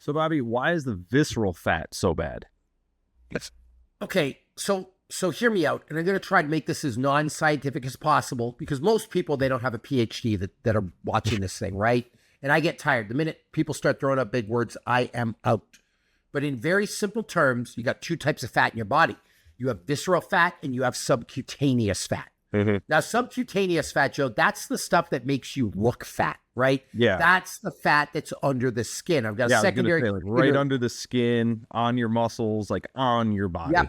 So, Bobby, why is the visceral fat so bad? Okay, so hear me out, and I'm going to try to make this as non-scientific as possible, because most people, they don't have a PhD that are watching this thing, right? And I get tired. The minute people start throwing up big words, I am out. But in very simple terms, you got two types of fat in your body. You have visceral fat and you have subcutaneous fat. Mm-hmm. Now, subcutaneous fat, Joe, that's the stuff that makes you look fat, right? Yeah. That's the fat that's under the skin. I've got secondary. Say, like, right under the skin, on your muscles, like on your body. Yeah.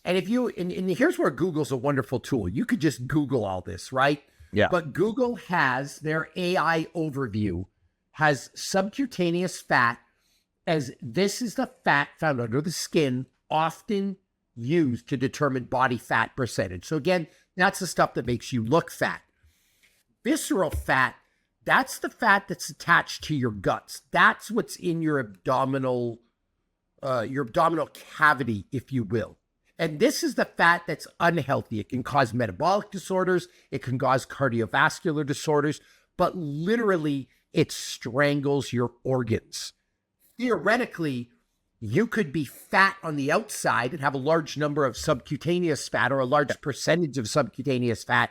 And if you, and here's where Google's a wonderful tool. You could just Google all this, right? Yeah. But Google has their AI overview, has subcutaneous fat as this is the fat found under the skin, often used to determine body fat percentage. So again, that's the stuff that makes you look fat. Visceral fat, that's the fat that's attached to your guts. That's what's in your abdominal cavity, if you will. And this is the fat that's unhealthy. It can cause metabolic disorders. It can cause cardiovascular disorders, but literally it strangles your organs. Theoretically, you could be fat on the outside and have a large number of subcutaneous fat or a large percentage of subcutaneous fat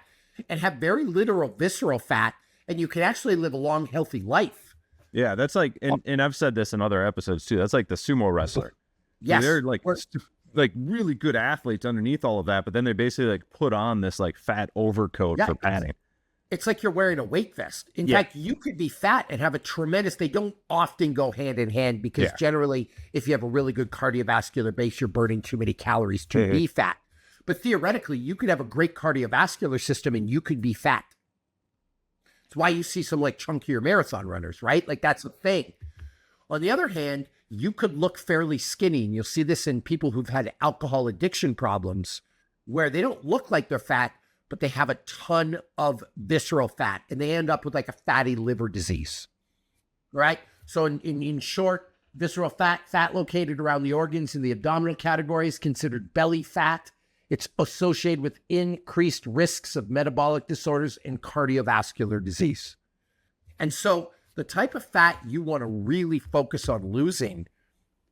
and have very literal visceral fat, and you can actually live a long, healthy life. Yeah, that's like, and I've said this in other episodes too, that's like the sumo wrestler. Yes. They're like really good athletes underneath all of that, but then they basically like put on this like fat overcoat for padding. It's like you're wearing a weight vest. In fact, you could be fat and have a tremendous, they don't often go hand in hand because generally, if you have a really good cardiovascular base, you're burning too many calories to be fat. But theoretically, you could have a great cardiovascular system and you could be fat. It's why you see some like chunkier marathon runners, right? Like that's a thing. On the other hand, you could look fairly skinny, and you'll see this in people who've had alcohol addiction problems where they don't look like they're fat, but they have a ton of visceral fat, and they end up with like a fatty liver disease, right? So in short, visceral fat located around the organs in the abdominal category is considered belly fat. It's associated with increased risks of metabolic disorders and cardiovascular disease. And so the type of fat you want to really focus on losing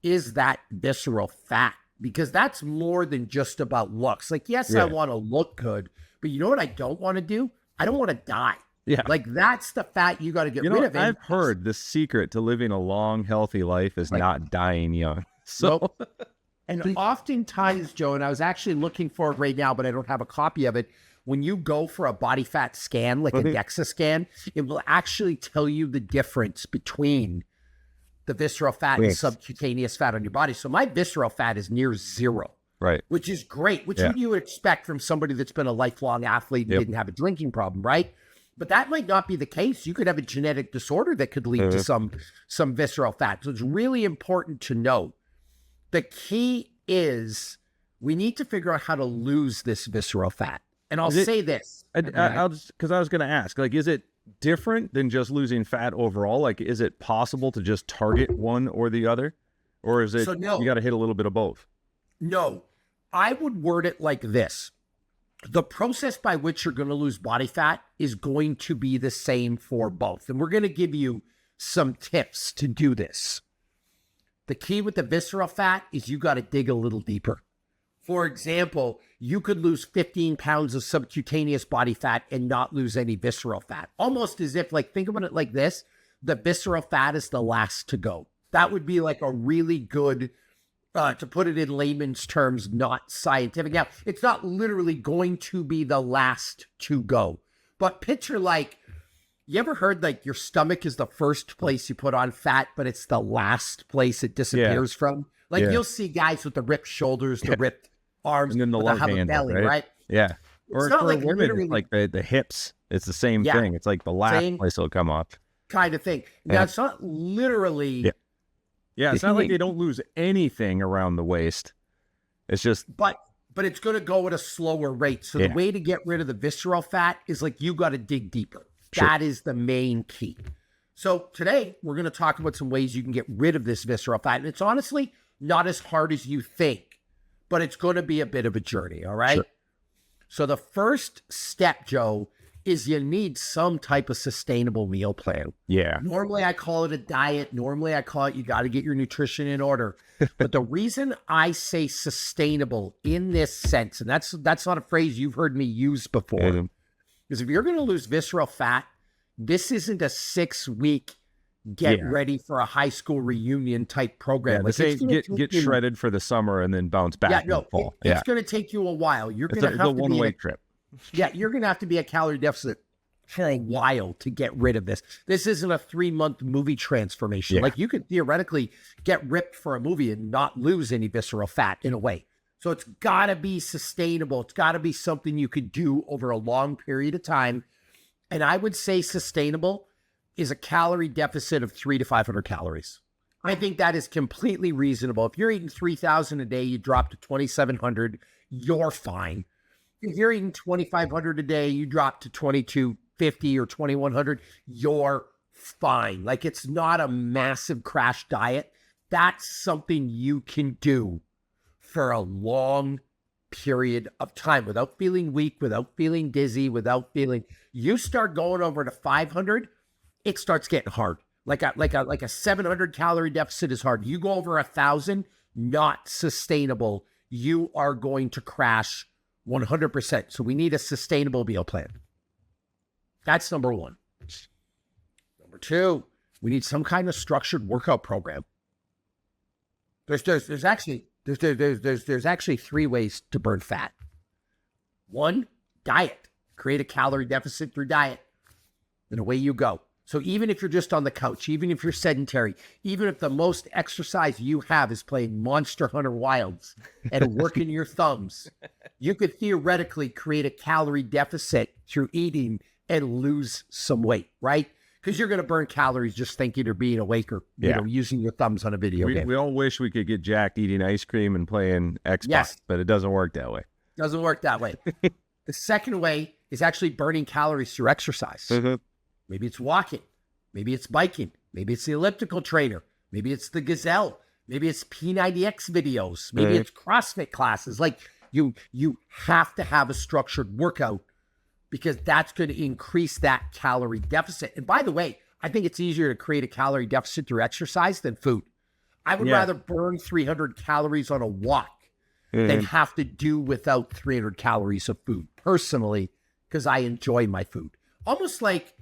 is that visceral fat, because that's more than just about looks. Like, yes, I want to look good, but you know what I don't want to do? I don't want to die. Yeah. Like that's the fat you got to get rid of. I've heard the secret to living a long, healthy life is not dying young. So, and oftentimes, Joe, and I was actually looking for it right now, but I don't have a copy of it. When you go for a body fat scan, like a DEXA scan, it will actually tell you the difference between the visceral fat and subcutaneous fat on your body. So my visceral fat is near zero. Right. Which is great, which you would expect from somebody that's been a lifelong athlete and didn't have a drinking problem, right? But that might not be the case. You could have a genetic disorder that could lead to some visceral fat. So it's really important to note. The key is we need to figure out how to lose this visceral fat. And I'll say this. Because I was going to ask, like, is it different than just losing fat overall? Like, is it possible to just target one or the other? Or is it, you got to hit a little bit of both? No. I would word it like this. The process by which you're going to lose body fat is going to be the same for both. And we're going to give you some tips to do this. The key with the visceral fat is you got to dig a little deeper. For example, you could lose 15 pounds of subcutaneous body fat and not lose any visceral fat. Almost as if, like, think about it like this. The visceral fat is the last to go. That would be like a really good, to put it in layman's terms, not scientific. Now, it's not literally going to be the last to go. But picture like, you ever heard like your stomach is the first place you put on fat, but it's the last place it disappears from? Like you'll see guys with the ripped shoulders, the ripped arms, and then the love handle, belly, right? Yeah. Or not for like women, literally like the hips. It's the same thing. It's like the last place it'll come off. Kind of thing. Now, it's not literally... Yeah, it's not like they don't lose anything around the waist. It's just... But it's going to go at a slower rate. So the way to get rid of the visceral fat is like you got to dig deeper. Sure. That is the main key. So today, we're going to talk about some ways you can get rid of this visceral fat. And it's honestly not as hard as you think, but it's going to be a bit of a journey, all right? Sure. So the first step, Joe, is you need some type of sustainable meal plan. Yeah. Normally I call it a diet. Normally I call it you got to get your nutrition in order. But the reason I say sustainable in this sense, and that's not a phrase you've heard me use before, is if you're going to lose visceral fat, this isn't a 6-week get ready for a high school reunion type program. Yeah, this ain't get shredded for the summer and then bounce back in the fall. It's going to take you a while. You're going to have to be one-way trip. Yeah, you're going to have to be a calorie deficit for a while to get rid of this. This isn't a 3-month movie transformation. Like you could theoretically get ripped for a movie and not lose any visceral fat in a way. So it's got to be sustainable. It's got to be something you could do over a long period of time. And I would say sustainable is a calorie deficit of 300 to 500 calories. I think that is completely reasonable. If you're eating 3,000 a day, you drop to 2,700, you're fine. If you're eating 2,500 a day, you drop to 2,250 or 2,100, you're fine. Like, it's not a massive crash diet. That's something you can do for a long period of time without feeling weak, without feeling dizzy, without feeling... You start going over to 500, it starts getting hard. Like a 700 calorie deficit is hard. You go over 1,000, not sustainable. You are going to crash 100%. So we need a sustainable meal plan. That's number one. Number two, we need some kind of structured workout program. There's actually 3 ways to burn fat. One, diet. Create a calorie deficit through diet. And away you go. So even if you're just on the couch, even if you're sedentary, even if the most exercise you have is playing Monster Hunter Wilds and working your thumbs, you could theoretically create a calorie deficit through eating and lose some weight, right? Because you're going to burn calories just thinking or being awake or you know, using your thumbs on a video game. We all wish we could get jacked eating ice cream and playing Xbox, but it doesn't work that way. Doesn't work that way. The second way is actually burning calories through exercise. Maybe it's walking. Maybe it's biking. Maybe it's the elliptical trainer. Maybe it's the Gazelle. Maybe it's P90X videos. Maybe it's CrossFit classes. Like you have to have a structured workout because that's going to increase that calorie deficit. And by the way, I think it's easier to create a calorie deficit through exercise than food. I would rather burn 300 calories on a walk than have to do without 300 calories of food personally, because I enjoy my food. Almost like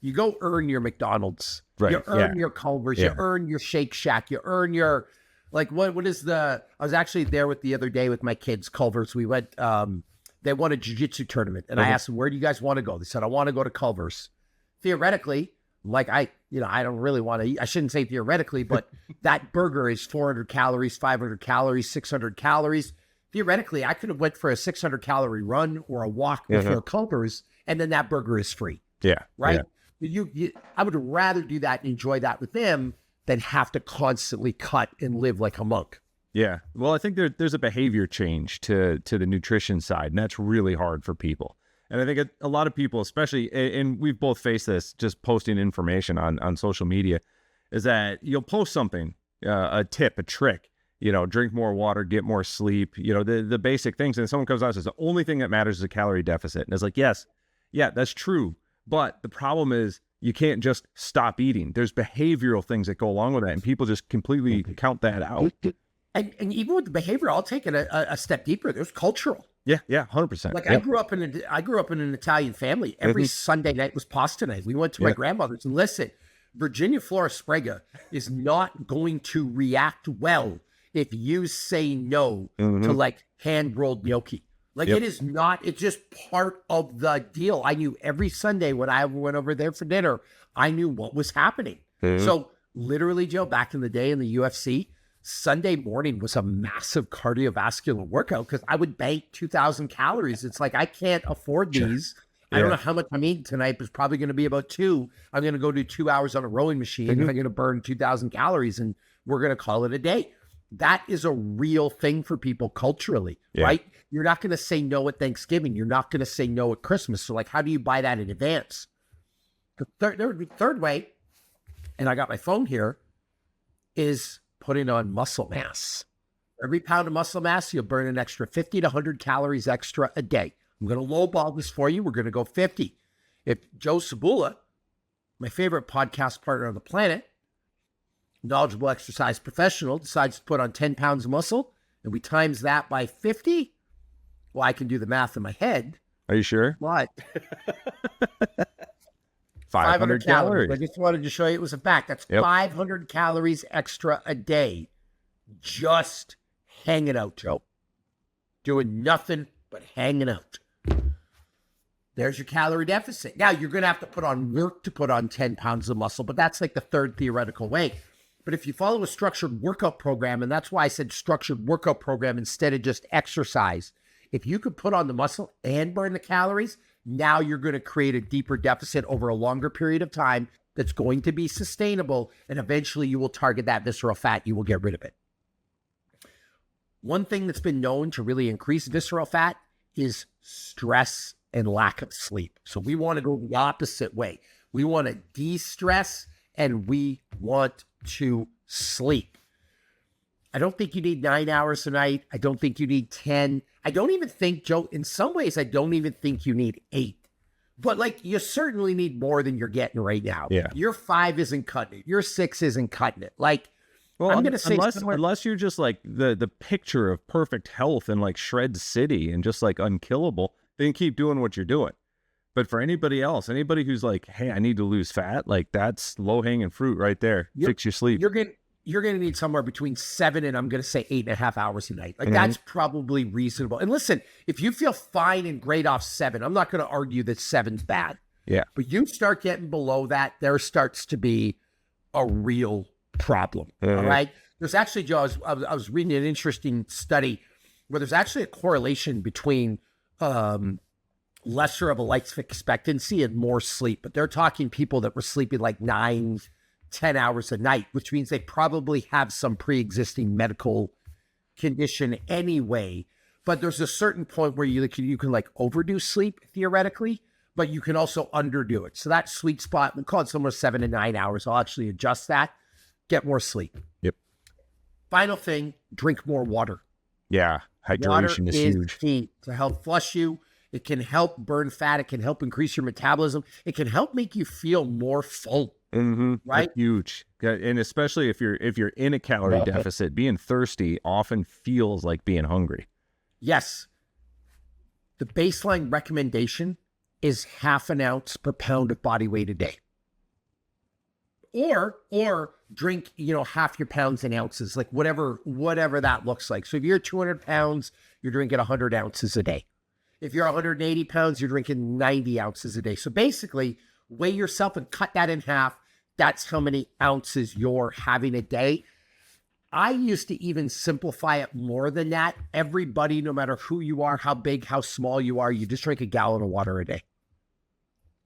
you go earn your McDonald's, you earn your Culver's, you earn your Shake Shack, you earn your, like, what is I was actually there the other day with my kids, Culver's. We went, they won a jiu-jitsu tournament. And I asked them, where do you guys want to go? They said, I want to go to Culver's. Theoretically, like I don't really want to eat. I shouldn't say theoretically, but that burger is 400 calories, 500 calories, 600 calories. Theoretically, I could have went for a 600 calorie run or a walk before Culver's, and then that burger is free. Yeah. Right? Yeah. I would rather do that and enjoy that with them than have to constantly cut and live like a monk. Yeah. Well, I think there's a behavior change to the nutrition side, and that's really hard for people. And I think a lot of people, especially, and we've both faced this, just posting information on social media, is that you'll post something, a tip, a trick, drink more water, get more sleep, the basic things. And someone comes out and says, the only thing that matters is a calorie deficit. And it's like, yes, yeah, that's true. But the problem is you can't just stop eating. There's behavioral things that go along with that. And people just completely count that out. And even with the behavior, I'll take it a step deeper. There's cultural. Yeah, 100%. Like I grew up in an Italian family. Every Sunday night was pasta night. We went to my grandmother's, and listen, Virginia Flora Sprague is not going to react well if you say no to like hand-rolled gnocchi. Like it is not, it's just part of the deal. I knew every Sunday when I went over there for dinner, I knew what was happening. So literally, Joe, back in the day in the UFC, Sunday morning was a massive cardiovascular workout because I would bank 2,000 calories. It's like, I can't afford these. I don't know how much I'm eating tonight, but it's probably going to be about 2. I'm going to go do 2 hours on a rowing machine and I'm going to burn 2,000 calories and we're going to call it a day. That is a real thing for people culturally, right? You're not going to say no at Thanksgiving. You're not going to say no at Christmas. So like, how do you buy that in advance? The third way, and I got my phone here, is putting on muscle mass. Every pound of muscle mass, you'll burn an extra 50 to 100 calories extra a day. I'm going to lowball this for you. We're going to go 50. If Joe Cebula, my favorite podcast partner on the planet, knowledgeable exercise professional, decides to put on 10 pounds of muscle, and we times that by 50, well, I can do the math in my head. Are you sure? What? 500 calories. I just wanted to show you it was a fact. That's 500 calories extra a day. Just hanging out, Joe. Doing nothing but hanging out. There's your calorie deficit. Now, you're going to have to put on work to put on 10 pounds of muscle, but that's like the third theoretical way. But if you follow a structured workout program, and that's why I said structured workout program instead of just exercise, if you could put on the muscle and burn the calories, now you're going to create a deeper deficit over a longer period of time that's going to be sustainable, and eventually you will target that visceral fat. You will get rid of it. One thing that's been known to really increase visceral fat is stress and lack of sleep. So we want to go the opposite way. We want to de-stress and we want to sleep. I don't think you need 9 hours a night. I don't think you need 10. I don't even think, Joe, in some ways, I don't even think you need 8. But like, you certainly need more than you're getting right now. Yeah. Your 5 isn't cutting it. Your 6 isn't cutting it. Like, well, I'm going to say unless you're just like the picture of perfect health and like Shred City and just like unkillable, then keep doing what you're doing. But for anybody else, anybody who's like, hey, I need to lose fat, like that's low hanging fruit right there. Fix your sleep. You're going to need somewhere between 7 and I'm going to say 8.5 hours a night. Like that's probably reasonable. And listen, if you feel fine and great off 7, I'm not going to argue that 7's bad. Yeah. But you start getting below that, there starts to be a real problem. All right. There's actually, Joe, I was reading an interesting study where there's actually a correlation between lesser of a life expectancy and more sleep. But they're talking people that were sleeping like 9, 10 hours a night, which means they probably have some pre-existing medical condition anyway. But there's a certain point where you can like overdo sleep theoretically, but you can also underdo it. So that sweet spot, we'll call it somewhere 7 to 9 hours. I'll actually adjust that. Get more sleep. Yep. Final thing, drink more water. Yeah. Hydration is huge. Key to help flush you. It can help burn fat. It can help increase your metabolism. It can help make you feel more full. Right? That's huge. And especially if you're in a calorie deficit, being thirsty often feels like being hungry. Yes. The baseline recommendation is 1/2 ounce per pound of body weight a day. Or drink, half your pounds in ounces, like whatever that looks like. So if you're 200 pounds, you're drinking 100 ounces a day. If you're 180 pounds, you're drinking 90 ounces a day. So basically, weigh yourself and cut that in half. That's how many ounces you're having a day. I used to even simplify it more than that. Everybody, no matter who you are, how big, how small you are, you just drink a gallon of water a day.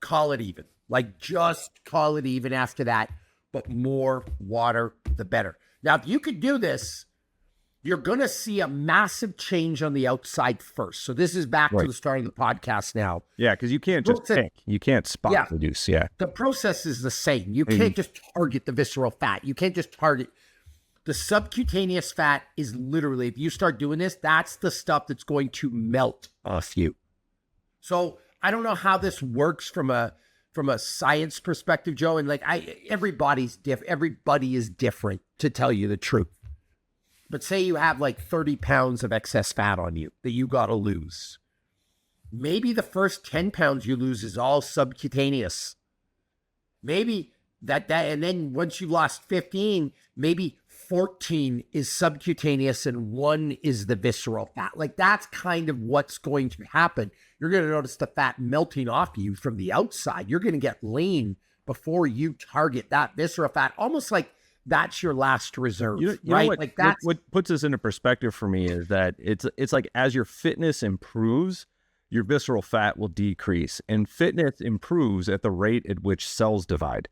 Call it even. Like, just call it even after that. But more water, the better. Now, if you could do this, you're going to see a massive change on the outside first. So this is back to the start of the podcast now. Yeah, because you can't just pick. You can't spot reduce. Yeah. The process is the same. You can't just target the visceral fat. You can't just target. The subcutaneous fat is literally, if you start doing this, that's the stuff that's going to melt off you. So I don't know how this works from a science perspective, Joe. And like everybody is different, to tell you the truth. But say you have like 30 pounds of excess fat on you that you got to lose. Maybe the first 10 pounds you lose is all subcutaneous. Maybe that, and then once you've lost 15, maybe 14 is subcutaneous and 1 is the visceral fat. Like that's kind of what's going to happen. You're going to notice the fat melting off you from the outside. You're going to get lean before you target that visceral fat, almost like that's your last reserve, right? Like that's what puts this into perspective for me is that it's like as your fitness improves, your visceral fat will decrease, and fitness improves at the rate at which cells divide.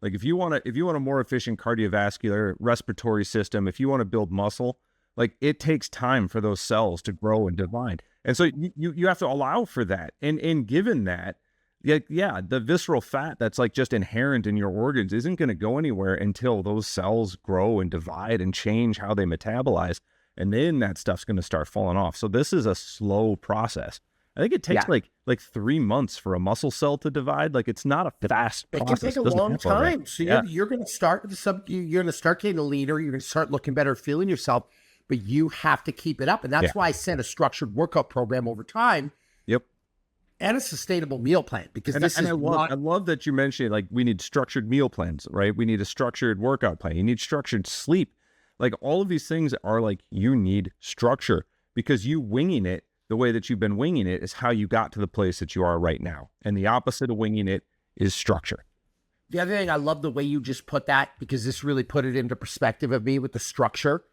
Like if you want a more efficient cardiovascular, respiratory system, if you want to build muscle, like it takes time for those cells to grow and divide. And so you have to allow for that. And given that, the visceral fat that's like just inherent in your organs isn't going to go anywhere until those cells grow and divide and change how they metabolize. And then that stuff's going to start falling off. So this is a slow process. I think it takes like 3 months for a muscle cell to divide. Like it's not a fast process. It can take a long time. So you're going to start you're going to start getting leaner. You're going to start looking better, feeling yourself, but you have to keep it up. And that's why I sent a structured workout program over time. Yep. And a sustainable meal plan, because I love that you mentioned, like, we need structured meal plans, right? We need a structured workout plan. You need structured sleep. Like, all of these things are like, you need structure, because you winging it the way that you've been winging it is how you got to the place that you are right now. And the opposite of winging it is structure. The other thing, I love the way you just put that, because this really put it into perspective of me with the structure.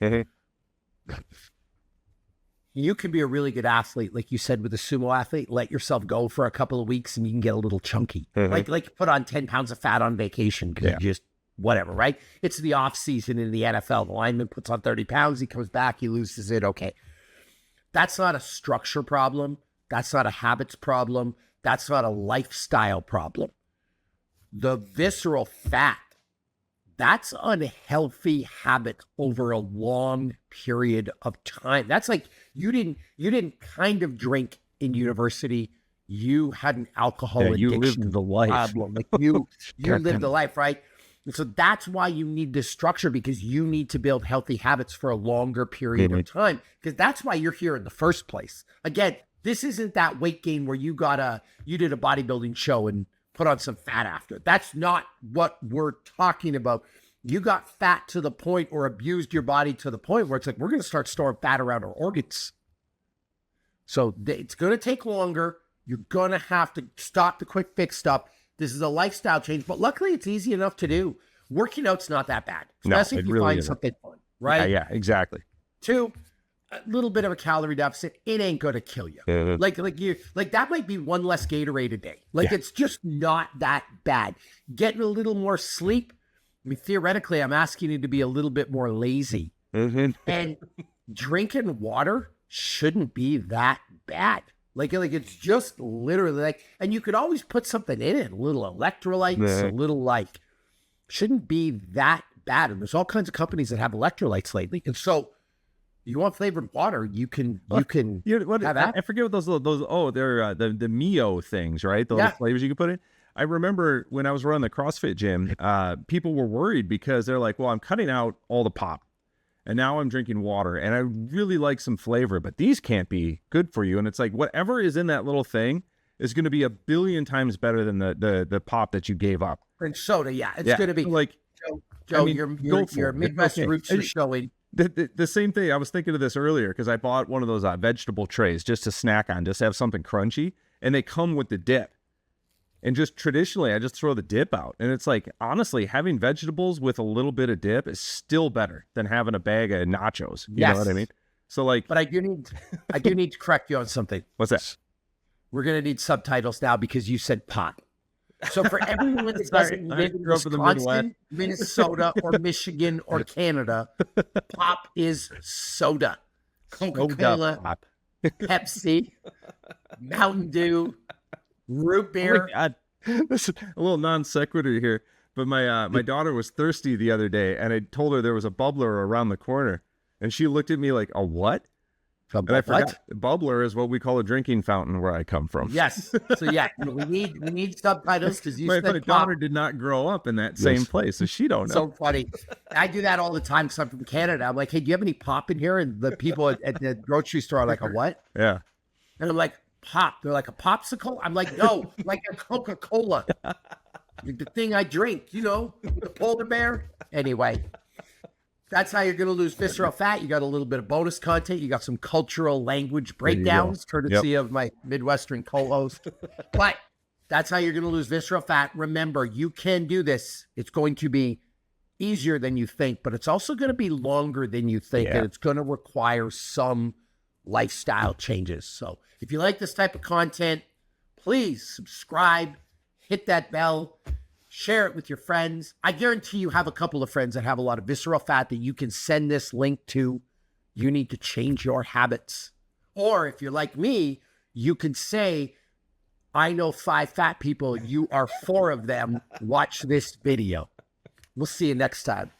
You can be a really good athlete, like you said, with a sumo athlete. Let yourself go for a couple of weeks and you can get a little chunky. Like put on 10 pounds of fat on vacation because you just whatever, right? It's the off season in the NFL. The lineman puts on 30 pounds, he comes back, he loses it. Okay. That's not a structure problem. That's not a habits problem. That's not a lifestyle problem. The visceral fat, that's unhealthy habit over a long period of time. That's like you didn't kind of drink in university. You had an alcohol addiction. You lived the life. Problem. Like you lived the life, right? And so that's why you need this structure, because you need to build healthy habits for a longer period of time, because that's why you're here in the first place. Again, this isn't that weight gain where you did a bodybuilding show and put on some fat after. That's not what we're talking about. You got fat to the point, or abused your body to the point where it's like, we're going to start storing fat around our organs. So it's going to take longer. You're going to have to stop the quick fix stuff. This is a lifestyle change, but luckily it's easy enough to do. Working out's not that bad, especially if you really find something fun, right? Yeah, exactly. 2, a little bit of a calorie deficit. It ain't going to kill you. Like that might be one less Gatorade a day. It's just not that bad. Getting a little more sleep. I mean, theoretically, I'm asking you to be a little bit more lazy. And drinking water shouldn't be that bad. Like it's just literally like, and you could always put something in it, a little electrolytes, a little shouldn't be that bad. And there's all kinds of companies that have electrolytes lately. And so you want flavored water, you can have that. I forget what they're the Mio things, right? Those flavors you can put in. I remember when I was running the CrossFit gym, people were worried because they're like, well, I'm cutting out all the pop and now I'm drinking water and I really like some flavor, but these can't be good for you. And it's like, whatever is in that little thing is going to be 1 billion times better than the pop that you gave up. And soda, it's going to be like, Joe, your Midwest roots are showing. The same thing. I was thinking of this earlier because I bought one of those vegetable trays just to snack on, just to have something crunchy, and they come with the dip. And just traditionally, I just throw the dip out. And it's like, honestly, having vegetables with a little bit of dip is still better than having a bag of nachos. You know what I mean? So like, but I do need to correct you on something. What's that? We're going to need subtitles now because you said pop. So for everyone that doesn't live in Wisconsin, Minnesota, or Michigan, or Canada, pop is soda. Coca-Cola, Pepsi, Mountain Dew, root beer. Oh my God. This is a little non sequitur here, but my daughter was thirsty the other day, and I told her there was a bubbler around the corner, and she looked at me like, a what? And I forgot. Bubbler is what we call a drinking fountain where I come from. Yes. So we need subtitles because my daughter did not grow up in that same place, so she don't know. So funny. I do that all the time because I'm from Canada. I'm like, hey, do you have any pop in here? And the people at the grocery store are like, a what? Yeah. And I'm like, pop. They're like, a popsicle? I'm like, no, like a Coca-Cola. The thing I drink, the polar bear. Anyway. That's how you're going to lose visceral fat. You got a little bit of bonus content. You got some cultural language breakdowns, courtesy of my Midwestern co-host. But that's how you're going to lose visceral fat. Remember, you can do this. It's going to be easier than you think, but it's also going to be longer than you think. And it's going to require some lifestyle changes. So if you like this type of content, please subscribe, hit that bell. Share it with your friends. I guarantee you have a couple of friends that have a lot of visceral fat that you can send this link to. You need to change your habits. Or if you're like me, you can say, I know 5 fat people. You are 4 of them. Watch this video. We'll see you next time.